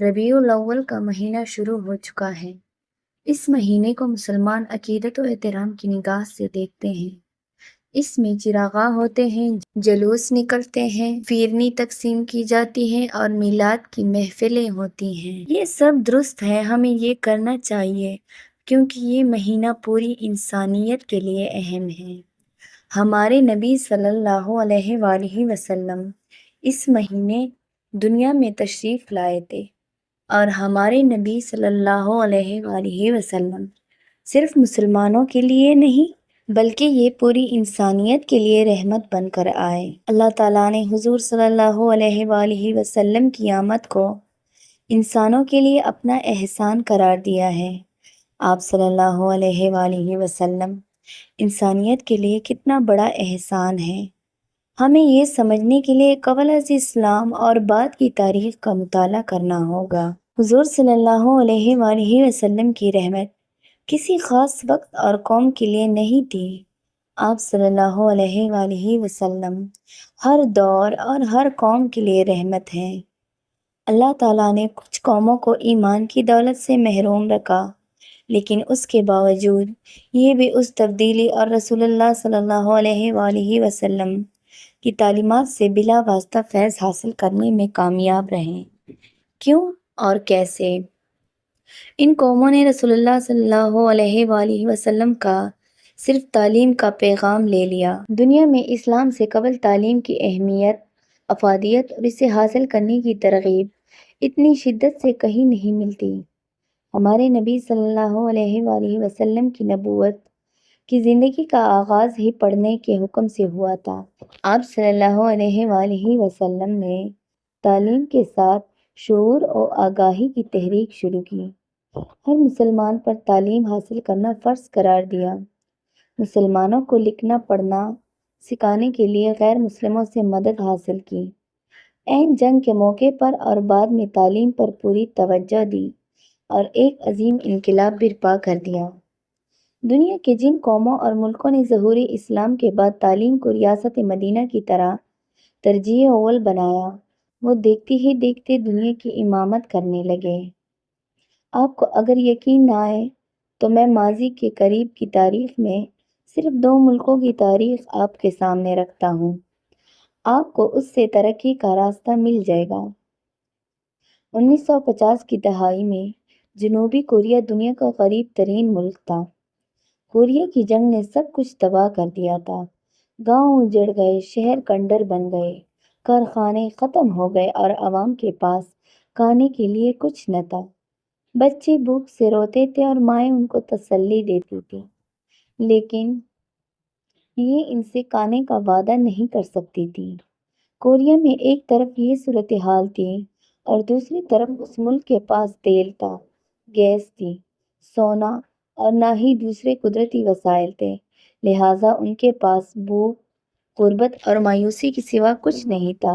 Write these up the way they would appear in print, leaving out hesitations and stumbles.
ربیع الاول کا مہینہ شروع ہو چکا ہے۔ اس مہینے کو مسلمان عقیدت و احترام کی نگاہ سے دیکھتے ہیں۔ اس میں چراغاں ہوتے ہیں، جلوس نکلتے ہیں، فیرنی تقسیم کی جاتی ہے اور میلاد کی محفلیں ہوتی ہیں۔ یہ سب درست ہے، ہمیں یہ کرنا چاہیے کیونکہ یہ مہینہ پوری انسانیت کے لیے اہم ہے۔ ہمارے نبی صلی اللہ علیہ وآلہ وسلم اس مہینے دنیا میں تشریف لائے تھے، اور ہمارے نبی صلی اللہ علیہ وآلہ وسلم صرف مسلمانوں کے لیے نہیں بلکہ یہ پوری انسانیت کے لیے رحمت بن کر آئے۔ اللہ تعالیٰ نے حضور صلی اللہ علیہ وآلہ وسلم کی آمد کو انسانوں کے لیے اپنا احسان قرار دیا ہے۔ آپ صلی اللہ علیہ وآلہ وسلم انسانیت کے لیے کتنا بڑا احسان ہے، ہمیں یہ سمجھنے کے لیے قبل از اسلام اور بعد کی تاریخ کا مطالعہ کرنا ہوگا۔ حضور صلی اللہ علیہ وآلہ وسلم کی رحمت کسی خاص وقت اور قوم کے لیے نہیں تھی۔ آپ صلی اللہ علیہ وآلہ وسلم ہر دور اور ہر قوم کے لیے رحمت ہیں۔ اللہ تعالیٰ نے کچھ قوموں کو ایمان کی دولت سے محروم رکھا، لیکن اس کے باوجود یہ بھی اس تبدیلی اور رسول اللہ صلی اللہ علیہ وآلہ وسلم کی تعلیمات سے بلا واسطہ فیض حاصل کرنے میں کامیاب رہیں۔ کیوں اور کیسے؟ ان قوموں نے رسول اللہ صلی اللہ علیہ وآلہ وسلم کا صرف تعلیم کا پیغام لے لیا۔ دنیا میں اسلام سے قبل تعلیم کی اہمیت، افادیت اور اسے حاصل کرنے کی ترغیب اتنی شدت سے کہیں نہیں ملتی۔ ہمارے نبی صلی اللہ علیہ وآلہ وسلم کی نبوت کی زندگی کا آغاز ہی پڑھنے کے حکم سے ہوا تھا۔ آپ صلی اللہ علیہ وآلہ وسلم نے تعلیم کے ساتھ شعور و آگاہی کی تحریک شروع کی، ہر مسلمان پر تعلیم حاصل کرنا فرض قرار دیا۔ مسلمانوں کو لکھنا پڑھنا سکھانے کے لیے غیر مسلموں سے مدد حاصل کی۔ عین جنگ کے موقع پر اور بعد میں تعلیم پر پوری توجہ دی اور ایک عظیم انقلاب برپا کر دیا۔ دنیا کے جن قوموں اور ملکوں نے ظہور اسلام کے بعد تعلیم کو ریاست مدینہ کی طرح ترجیح اول بنایا، وہ دیکھتے ہی دیکھتے دنیا کی امامت کرنے لگے۔ آپ کو اگر یقین نہ آئے تو میں ماضی کے قریب کی تاریخ میں صرف 2 ملکوں کی تاریخ آپ کے سامنے رکھتا ہوں، آپ کو اس سے ترقی کا راستہ مل جائے گا۔ 1950 کی دہائی میں جنوبی کوریا دنیا کا غریب ترین ملک تھا۔ کوریا کی جنگ نے سب کچھ تباہ کر دیا تھا، گاؤں اجڑ گئے، شہر کنڈر بن گئے، کارخانے ختم ہو گئے اور عوام کے پاس کھانے کے لیے کچھ نہ تھا۔ بچے بھوک سے روتے تھے اور مائیں ان کو تسلی دیتی تھی، لیکن یہ ان سے کھانے کا وعدہ نہیں کر سکتی تھی۔ کوریا میں ایک طرف یہ صورتحال تھی اور دوسری طرف اس ملک کے پاس تیل تھا، گیس تھی، سونا اور نہ ہی دوسرے قدرتی وسائل تھے، لہٰذا ان کے پاس بھوک، غربت اور مایوسی کے سوا کچھ نہیں تھا۔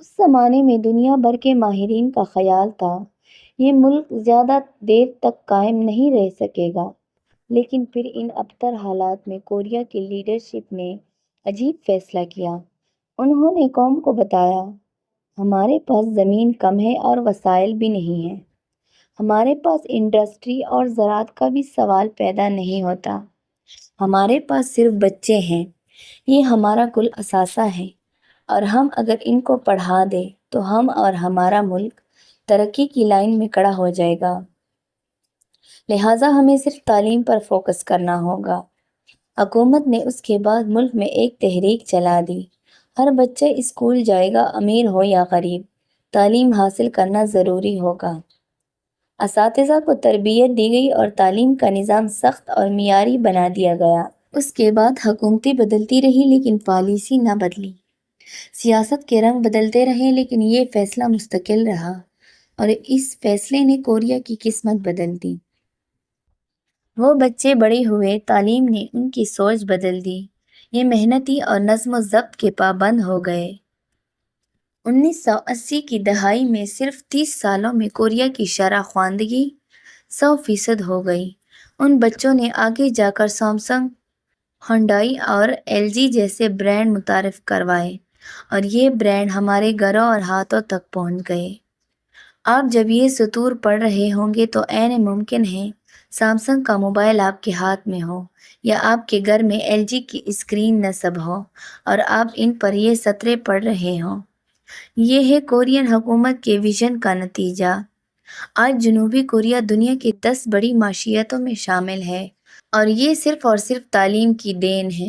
اس زمانے میں دنیا بھر کے ماہرین کا خیال تھا یہ ملک زیادہ دیر تک قائم نہیں رہ سکے گا، لیکن پھر ان ابتر حالات میں کوریا کی لیڈرشپ نے عجیب فیصلہ کیا۔ انہوں نے قوم کو بتایا، ہمارے پاس زمین کم ہے اور وسائل بھی نہیں ہیں، ہمارے پاس انڈسٹری اور زراعت کا بھی سوال پیدا نہیں ہوتا، ہمارے پاس صرف بچے ہیں، یہ ہمارا کل اثاثہ ہے، اور ہم اگر ان کو پڑھا دیں تو ہم اور ہمارا ملک ترقی کی لائن میں کھڑا ہو جائے گا، لہٰذا ہمیں صرف تعلیم پر فوکس کرنا ہوگا۔ حکومت نے اس کے بعد ملک میں ایک تحریک چلا دی، ہر بچہ اسکول جائے گا، امیر ہو یا غریب، تعلیم حاصل کرنا ضروری ہوگا۔ اساتذہ کو تربیت دی گئی اور تعلیم کا نظام سخت اور معیاری بنا دیا گیا۔ اس کے بعد حکومتیں بدلتی رہی لیکن پالیسی نہ بدلی، سیاست کے رنگ بدلتے رہے لیکن یہ فیصلہ مستقل رہا، اور اس فیصلے نے کوریا کی قسمت بدل دی۔ وہ بچے بڑے ہوئے، تعلیم نے ان کی سوچ بدل دی، یہ محنتی اور نظم و ضبط کے پابند ہو گئے۔ 1980 کی دہائی میں صرف 30 سالوں میں کوریا کی شرح خواندگی 100% ہو گئی۔ ان بچوں نے آگے جا کر سیمسنگ، ہنڈائی اور LG جیسے برانڈ متعارف کروائے، اور یہ برانڈ ہمارے گھروں اور ہاتھوں تک پہنچ گئے۔ آپ جب یہ سطور پڑھ رہے ہوں گے تو عین ممکن ہے سیمسنگ کا موبائل آپ کے ہاتھ میں ہو یا آپ کے گھر میں LG کی اسکرین نصب ہو اور آپ ان پر یہ سطریں پڑھ رہے ہوں۔ یہ ہے کورین حکومت کے ویژن کا نتیجہ۔ آج جنوبی کوریا دنیا کی 10 بڑی معیشتوں میں شامل ہے اور یہ صرف اور صرف تعلیم کی دین ہے۔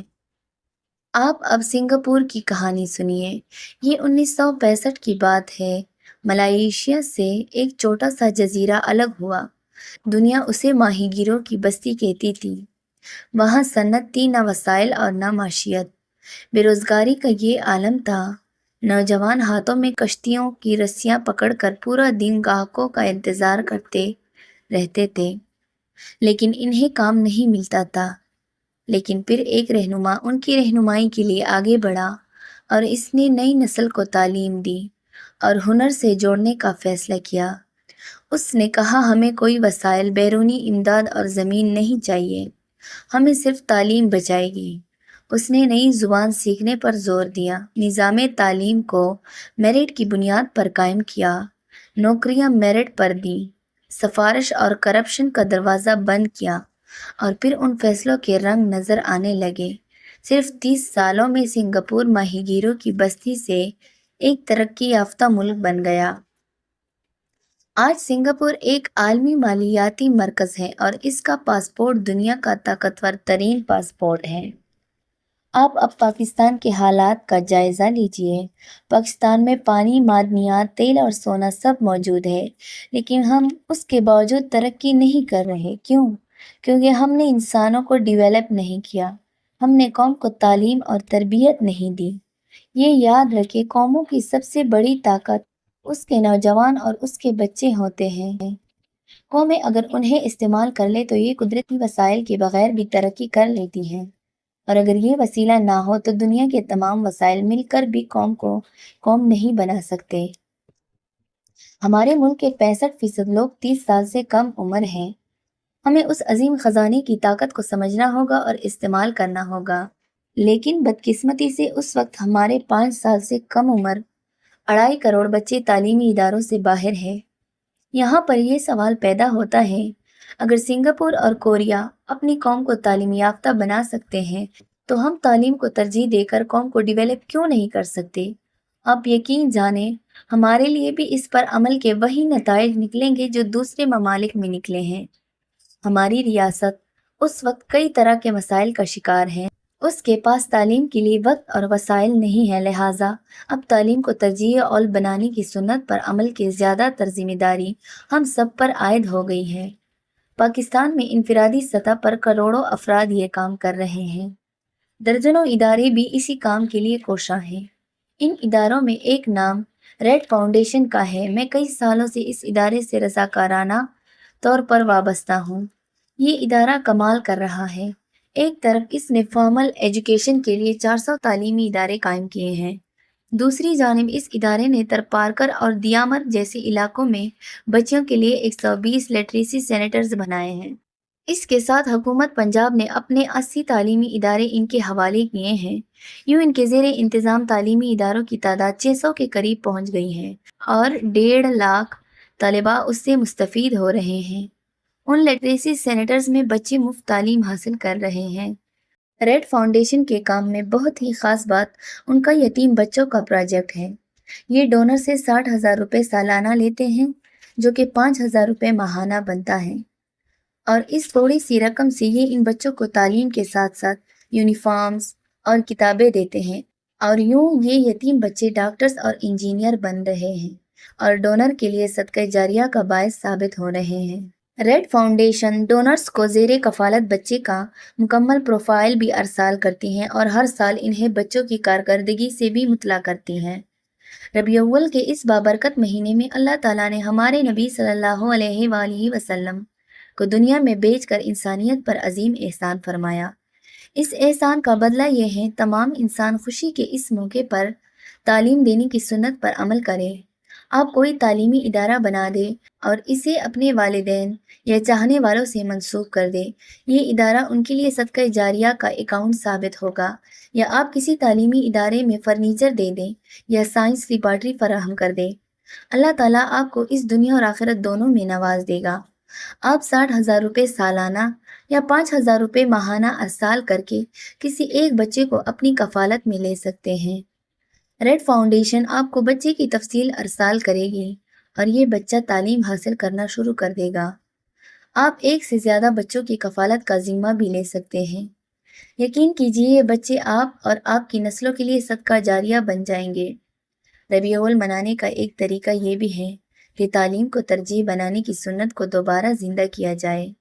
آپ اب سنگاپور کی کہانی سنیے۔ یہ 1965 کی بات ہے۔ ملائیشیا سے ایک چھوٹا سا جزیرہ الگ ہوا۔ دنیا اسے ماہی گیروں کی بستی کہتی تھی۔ وہاں صنعت تھی، نہ وسائل اور نہ معیشت۔ بے روزگاری کا یہ عالم تھا۔ نوجوان ہاتھوں میں کشتیوں کی رسیاں پکڑ کر پورا دن گاہکوں کا انتظار کرتے رہتے تھے، لیکن انہیں کام نہیں ملتا تھا۔ لیکن پھر ایک رہنما ان کی رہنمائی کے لیے آگے بڑھا اور اس نے نئی نسل کو تعلیم دی اور ہنر سے جوڑنے کا فیصلہ کیا۔ اس نے کہا، ہمیں کوئی وسائل، بیرونی امداد اور زمین نہیں چاہیے، ہمیں صرف تعلیم بچائے گی۔ اس نے نئی زبان سیکھنے پر زور دیا، نظام تعلیم کو میرٹ کی بنیاد پر قائم کیا، نوکریاں میرٹ پر دیں، سفارش اور کرپشن کا دروازہ بند کیا، اور پھر ان فیصلوں کے رنگ نظر آنے لگے۔ صرف 30 سالوں میں سنگاپور ماہی گیروں کی بستی سے ایک ترقی یافتہ ملک بن گیا۔ آج سنگاپور ایک عالمی مالیاتی مرکز ہے اور اس کا پاسپورٹ دنیا کا طاقتور ترین پاسپورٹ ہے۔ آپ اب پاکستان کے حالات کا جائزہ لیجئے۔ پاکستان میں پانی، معدنیات، تیل اور سونا سب موجود ہے، لیکن ہم اس کے باوجود ترقی نہیں کر رہے۔ کیوں؟ کیونکہ ہم نے انسانوں کو ڈیولپ نہیں کیا، ہم نے قوم کو تعلیم اور تربیت نہیں دی۔ یہ یاد رکھیں، قوموں کی سب سے بڑی طاقت اس کے نوجوان اور اس کے بچے ہوتے ہیں۔ قومیں اگر انہیں استعمال کر لے تو یہ قدرتی وسائل کے بغیر بھی ترقی کر لیتی ہیں، اور اگر یہ وسیلہ نہ ہو تو دنیا کے تمام وسائل مل کر بھی قوم کو قوم نہیں بنا سکتے۔ ہمارے ملک کے 65% لوگ 30 سال سے کم عمر ہیں۔ ہمیں اس عظیم خزانے کی طاقت کو سمجھنا ہوگا اور استعمال کرنا ہوگا، لیکن بدقسمتی سے اس وقت ہمارے 5 سال سے کم عمر 2.5 کروڑ بچے تعلیمی اداروں سے باہر ہیں۔ یہاں پر یہ سوال پیدا ہوتا ہے، اگر سنگاپور اور کوریا اپنی قوم کو تعلیم یافتہ بنا سکتے ہیں تو ہم تعلیم کو ترجیح دے کر قوم کو ڈیولپ کیوں نہیں کر سکتے؟ آپ یقین جانیں، ہمارے لیے بھی اس پر عمل کے وہی نتائج نکلیں گے جو دوسرے ممالک میں نکلے ہیں۔ ہماری ریاست اس وقت کئی طرح کے مسائل کا شکار ہے۔ اس کے پاس تعلیم کے لیے وقت اور وسائل نہیں ہے، لہٰذا اب تعلیم کو ترجیح اول بنانے کی سنت پر عمل کی زیادہ تر ذمہ داری ہم سب پر عائد ہو گئی ہے۔ پاکستان میں انفرادی سطح پر کروڑوں افراد یہ کام کر رہے ہیں۔ درجنوں ادارے بھی اسی کام کے لیے کوشاں ہیں۔ ان اداروں میں ایک نام ریڈ فاؤنڈیشن کا ہے۔ میں کئی سالوں سے اس ادارے سے رضاکارانہ طور پر وابستہ ہوں۔ یہ ادارہ کمال کر رہا ہے۔ ایک طرف اس نے فارمل ایجوکیشن کے لیے 400 تعلیمی ادارے قائم کیے ہیں، دوسری جانب اس ادارے نے ترپارکر اور دیامر جیسے علاقوں میں بچیوں کے لیے 120 لٹریسی سینٹرز بنائے ہیں۔ اس کے ساتھ حکومت پنجاب نے اپنے 80 تعلیمی ادارے ان کے حوالے کیے ہیں۔ یوں ان کے زیر انتظام تعلیمی اداروں کی تعداد 600 کے قریب پہنچ گئی ہے اور 1.5 لاکھ طلباء اس سے مستفید ہو رہے ہیں۔ ان لٹریسی سینٹرز میں بچے مفت تعلیم حاصل کر رہے ہیں۔ ریڈ فاؤنڈیشن کے کام میں بہت ہی خاص بات ان کا یتیم بچوں کا پروجیکٹ ہے۔ یہ ڈونر سے 60,000 روپے سالانہ لیتے ہیں، جو کہ 5,000 روپے ماہانہ بنتا ہے، اور اس تھوڑی سی رقم سے یہ ان بچوں کو تعلیم کے ساتھ ساتھ یونیفارمز اور کتابیں دیتے ہیں، اور یوں یہ یتیم بچے ڈاکٹرز اور انجینئر بن رہے ہیں اور ڈونر کے لیے صدقہ جاریہ کا باعث ثابت ہو رہے ہیں۔ ریڈ فاؤنڈیشن ڈونرز کو زیر کفالت بچے کا مکمل پروفائل بھی ارسال کرتی ہیں اور ہر سال انہیں بچوں کی کارکردگی سے بھی مطلع کرتی ہیں۔ ربیع الاول کے اس بابرکت مہینے میں اللہ تعالیٰ نے ہمارے نبی صلی اللہ علیہ وآلہ وسلم کو دنیا میں بھیج کر انسانیت پر عظیم احسان فرمایا۔ اس احسان کا بدلہ یہ ہے تمام انسان خوشی کے اس موقع پر تعلیم دینے کی سنت پر عمل کرے۔ آپ کوئی تعلیمی ادارہ بنا دے اور اسے اپنے والدین یا چاہنے والوں سے منسوخ کر دے، یہ ادارہ ان کے لیے صدقہ جاریہ کا اکاؤنٹ ثابت ہوگا۔ یا آپ کسی تعلیمی ادارے میں فرنیچر دے دیں یا سائنس لیبارٹری فراہم کر دیں، اللہ تعالیٰ آپ کو اس دنیا اور آخرت دونوں میں نواز دے گا۔ آپ 60,000 روپے سالانہ یا 5,000 روپے ماہانہ ارسال کر کے کسی ایک بچے کو اپنی کفالت میں لے سکتے ہیں۔ ریڈ فاؤنڈیشن آپ کو بچے کی تفصیل ارسال کرے گی اور یہ بچہ تعلیم حاصل کرنا شروع کر دے گا۔ آپ ایک سے زیادہ بچوں کی کفالت کا ذمہ بھی لے سکتے ہیں۔ یقین کیجیے یہ بچے آپ اور آپ کی نسلوں کے لیے صدقہ جاریہ بن جائیں گے۔ ربیع الاول منانے کا ایک طریقہ یہ بھی ہے کہ تعلیم کو ترجیح بنانے کی سنت کو دوبارہ زندہ کیا جائے۔